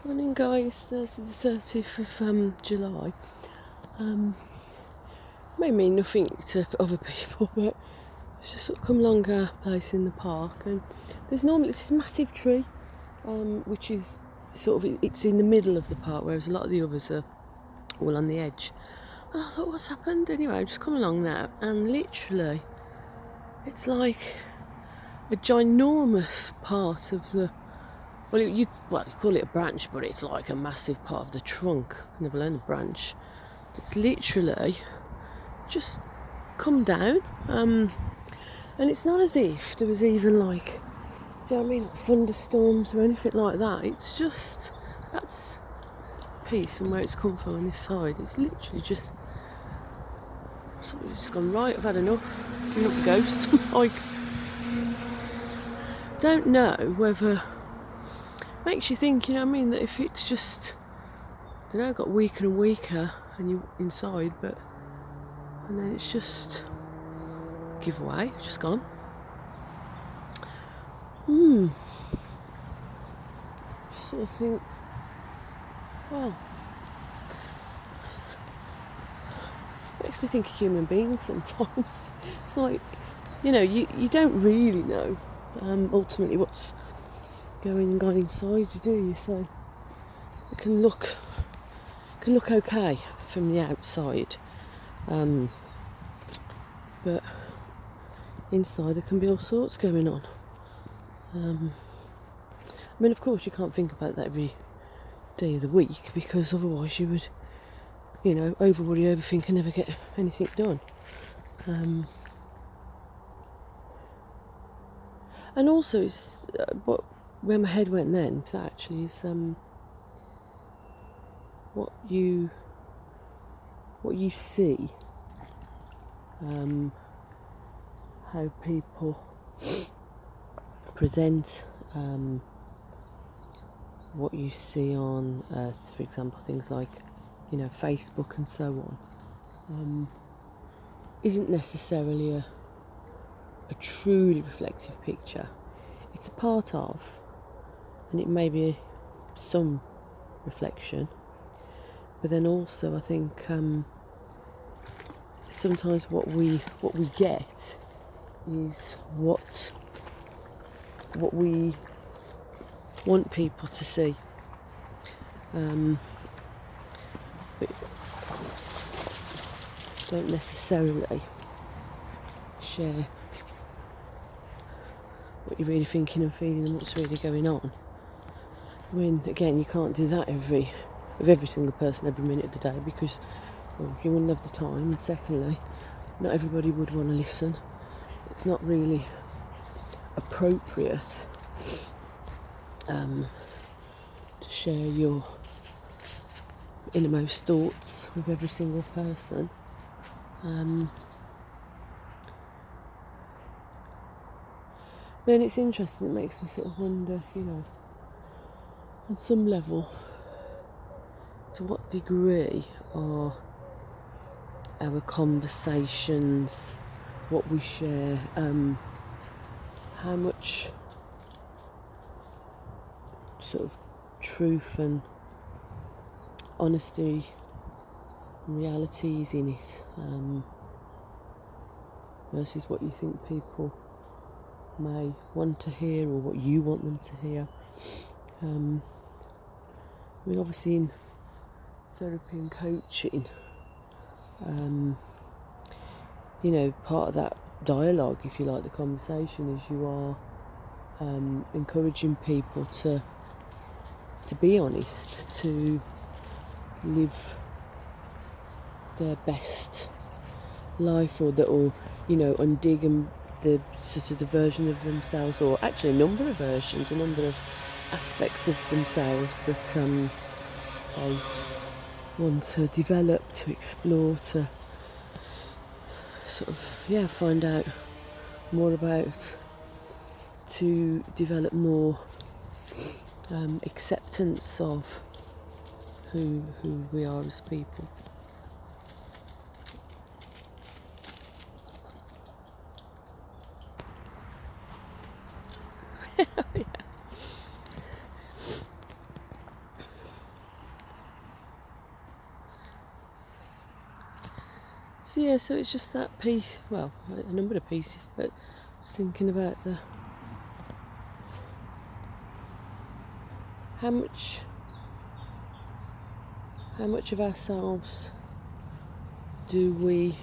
Morning guys, Thursday the 30th of July. May mean nothing to other people, but it's just sort of come along our place in the park, and there's normally this massive tree, which is sort of, it's in the middle of the park, whereas a lot of the others are all on the edge. And I thought, what's happened? Anyway, I've just come along now, and literally it's like a ginormous part of the, you call it a branch, but it's like a massive part of the trunk, never alone a branch. It's literally just come down, and it's not as if there was even like, do you know what I mean, thunderstorms or anything like that. It's just, that's piece from where it's come from on this side. It's literally just, something's just gone, right, I've had enough, giving up the ghost. Like, don't know whether, makes you think, you know what I mean, that if it's just, I don't know, got weaker and weaker and you're inside, but, and then it's just give away, just gone. Just sort of think, well, makes me think of human beings sometimes. It's like, you know, you don't really know ultimately what's going on inside you, do you? So it can look okay from the outside, but inside there can be all sorts going on. I mean, of course you can't think about that every day of the week, because otherwise you would, you know, overworry, overthink and never get anything done. And also, it's where my head went then, that actually is what you see, how people present, what you see on, for example, things like, you know, Facebook and so on, isn't necessarily a truly reflective picture. It's a part of, and it may be some reflection, but then also I think sometimes what we get is what we want people to see, but don't necessarily share what you're really thinking and feeling and what's really going on. I mean, again, you can't do that with every single person every minute of the day, because, well, you wouldn't have the time, and secondly, not everybody would want to listen. It's not really appropriate to share your innermost thoughts with every single person. Then it's interesting, it makes me sort of wonder, you know, on some level, to what degree are our conversations, what we share, how much sort of truth and honesty and reality is in it, versus what you think people may want to hear or what you want them to hear. I mean, obviously in therapy and coaching, you know, part of that dialogue, if you like, the conversation, is you are encouraging people to be honest, to live their best life, or you know, undig and the sort of the version of themselves, or actually a number of versions, a number of aspects of themselves that they want to develop, to explore, to sort of, yeah, find out more about, to develop more acceptance of who we are as people. So it's just that piece, well, a number of pieces, but just thinking about how much of ourselves do we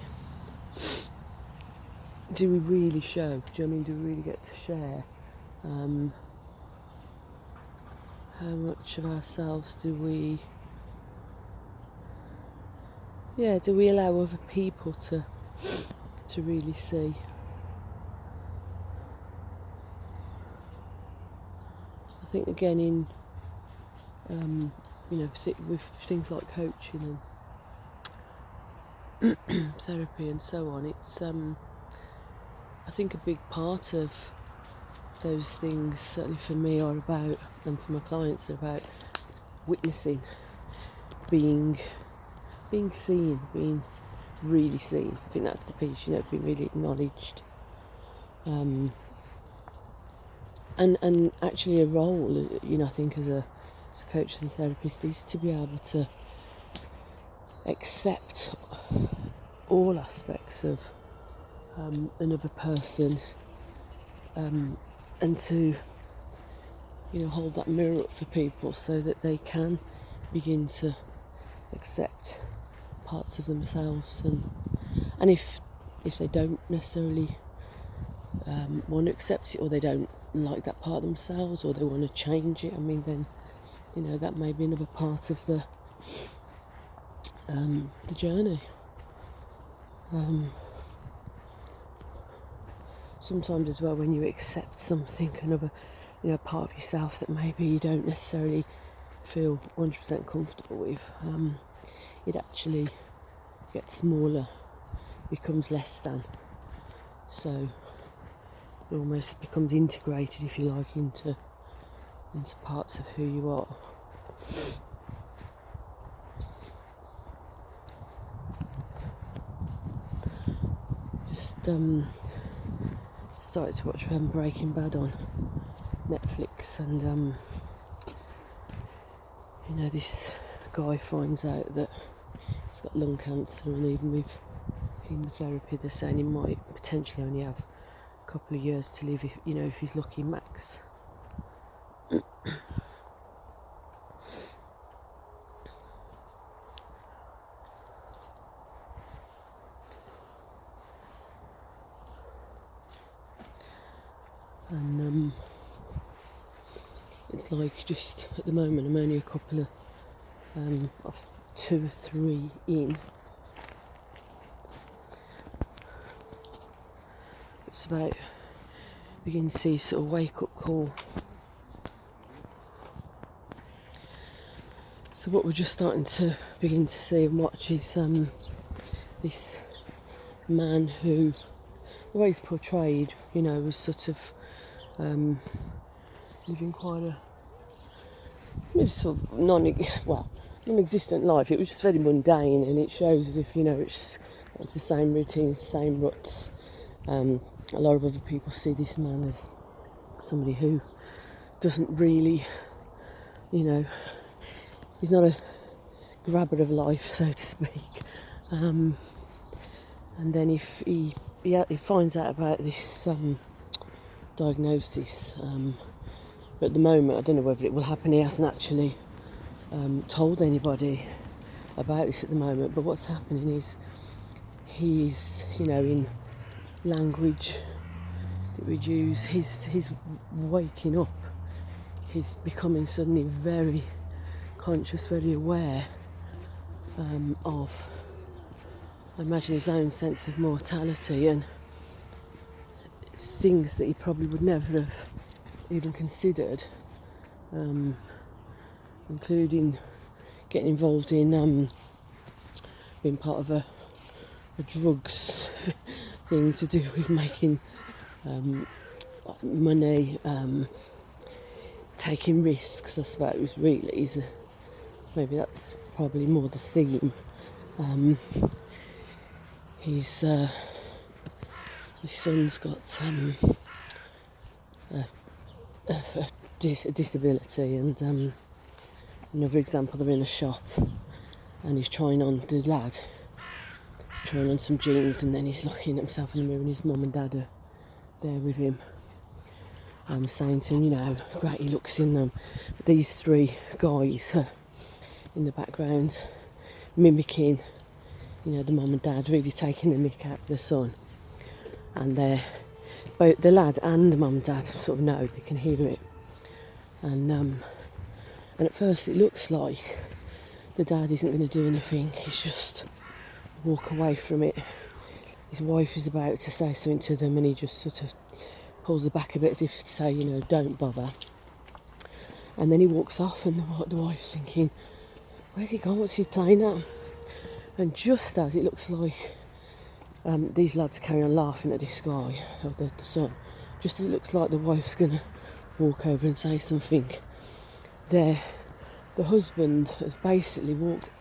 really show? Do you know what I mean? Do we really get to share? How much of ourselves do we allow other people to really see? I think again in with things like coaching and therapy and so on, it's I think a big part of those things, certainly for me, are about, and for my clients, are about witnessing, being seen, being really seen. I think that's the piece, being really acknowledged. And actually a role, I think as a coach, as a therapist, is to be able to accept all aspects of another person, and to hold that mirror up for people so that they can begin to accept parts of themselves, and if they don't necessarily want to accept it, or they don't like that part of themselves, or they want to change it, then that may be another part of the journey. Sometimes as well, when you accept something, another part of yourself that maybe you don't necessarily feel 100% comfortable with, it actually gets smaller, becomes less than. So it almost becomes integrated, if you like, into parts of who you are. Just started to watch Breaking Bad on Netflix, and this guy finds out that he's got lung cancer, and even with chemotherapy, they're saying he might potentially only have a couple of years to live, if he's lucky, max. And it's like, just at the moment, I'm only a couple of 2 or 3 in. It's about beginning to see sort of wake up call. So what we're just starting to begin to see and watch is this man who, the way he's portrayed, was sort of living quite a sort of non-existent life. It was just very mundane, and it shows as if it's the same routines, the same ruts. A lot of other people see this man as somebody who doesn't really, he's not a grabber of life, so to speak. And then if he finds out about this diagnosis, but at the moment, I don't know whether it will happen. He hasn't actually told anybody about this at the moment. But what's happening is he's, in language that we use, he's waking up. He's becoming suddenly very conscious, very aware of, I imagine, his own sense of mortality and things that he probably would never have even considered, including getting involved in being part of a drugs thing to do with making money, taking risks, I suppose, really. Maybe that's probably more the theme. His son's got a disability, and another example, they're in a shop and he's trying on the lad. trying on some jeans, and then he's looking at himself in the mirror, and his mum and dad are there with him. Saying to him, how great he looks in them. But these three guys are in the background, mimicking, the mum and dad, really taking the mick out of the son. And both the lad and the mum and dad sort of know, they can hear it. And at first it looks like the dad isn't going to do anything, he's just walk away from it. His wife is about to say something to them, and he just sort of pulls her back a bit as if to say, don't bother. And then he walks off, and the wife's thinking, where's he gone, what's he playing at? And just as it looks like these lads carry on laughing at this guy, or the son, just as it looks like the wife's going to walk over and say something, the husband has basically walked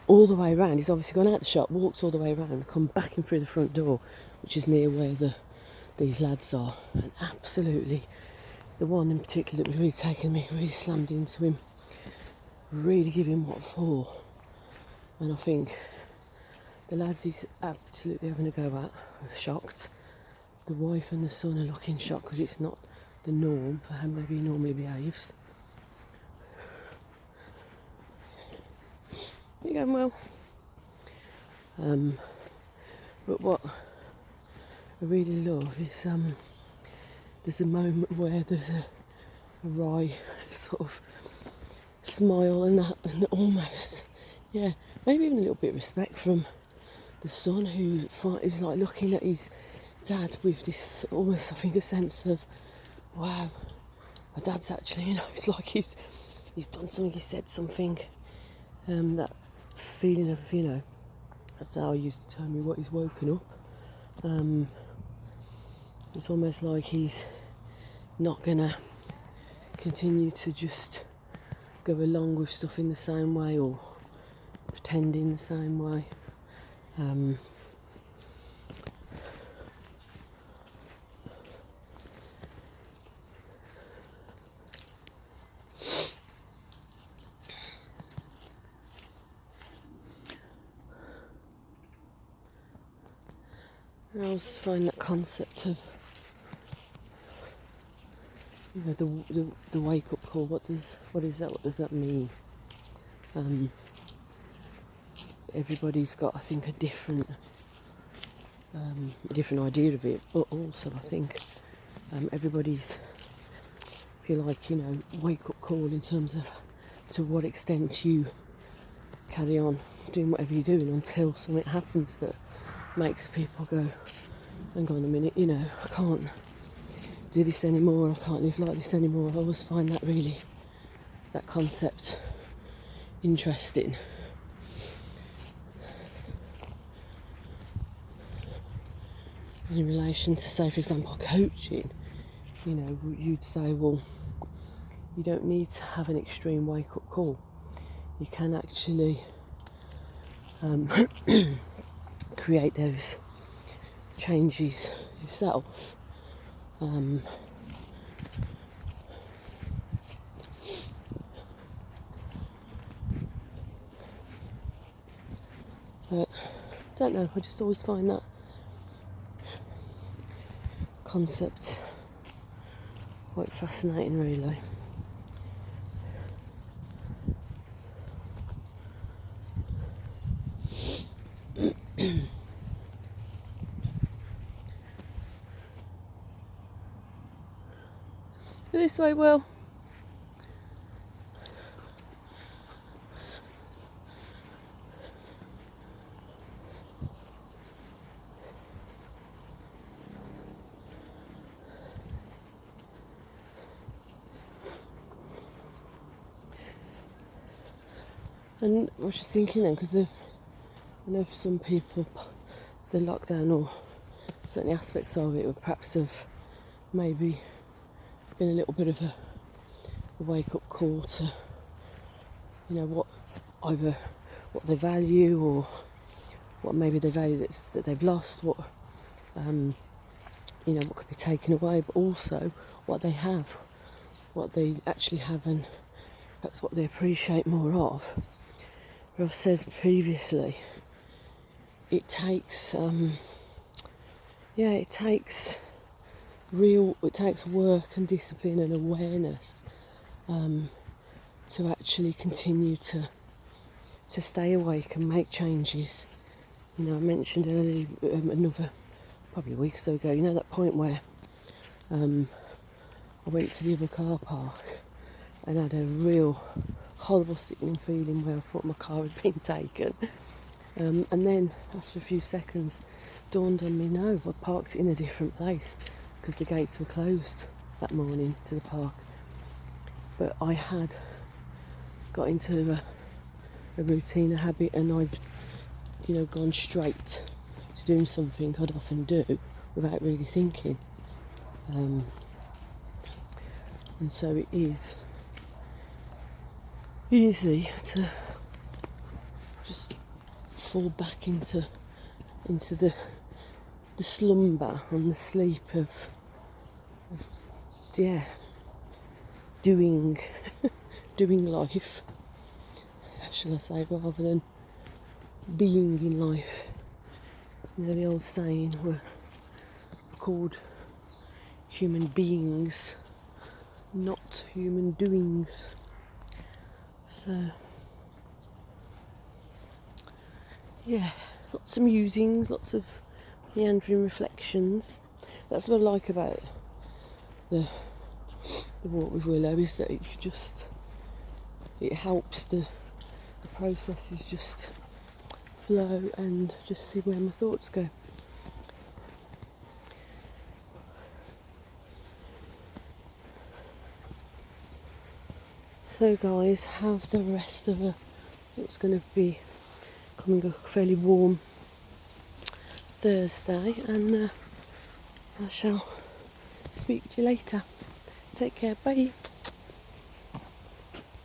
all the way around. He's obviously gone out the shop, walked all the way around, come back in through the front door, which is near where these lads are, and absolutely, the one in particular that was really taking me, really slammed into him, really giving him what for. And I think the lads he's absolutely having a go at are shocked. The wife and the son are looking shocked because it's not the norm for how maybe he normally behaves. You're going well. But what I really love is there's a moment where there's a wry sort of smile and that, and almost, maybe even a little bit of respect from the son, who is like looking at his dad with this almost, I think, a sense of, wow, my dad's actually, it's like he's done something, he said something, that feeling of, that's how I used to tell me what he's woken up. It's almost like he's not gonna continue to just go along with stuff in the same way or pretend in the same way. And I always find that concept of the wake up call. What is that? What does that mean? Everybody's got, I think, a different idea of it. But also, I think everybody's, if you like, wake up call in terms of to what extent you carry on doing whatever you're doing until something happens that makes people go, hang on a minute, I can't do this anymore, I can't live like this anymore. I always find that concept interesting. In relation to, say, for example, coaching, you'd say, well, you don't need to have an extreme wake-up call. You can actually create those changes yourself. But I don't know, I just always find that concept quite fascinating, really. This way, Will. And I was just thinking then, because I know for some people the lockdown, or certainly aspects of it, would perhaps have maybe been a little bit of a wake-up call to, what they value, or what maybe they value that they've lost, what what could be taken away, but also what they have, what they actually have, and perhaps what they appreciate more of. But I've said previously, it takes it takes work and discipline and awareness to actually continue to stay awake and make changes. You know, I mentioned earlier, probably a week or so ago, you know, that point where I went to the other car park and had a real horrible sickening feeling where I thought my car had been taken. And then after a few seconds dawned on me, no, I parked it in a different place because the gates were closed that morning to the park. But I had got into a routine, a habit, and I'd, you know, gone straight to doing something I'd often do without really thinking. And so it is easy to just fall back into the slumber and the sleep of doing doing life, shall I say, rather than being in life. You know, the old saying, we're called human beings, not human doings. So yeah, lots of musings, lots of meandering reflections. That's what I like about the walk with Willow, is that it helps the processes just flow and just see where my thoughts go. So guys, have the rest of what's going to be coming a fairly warm Thursday, and I shall speak to you later. Take care, bye.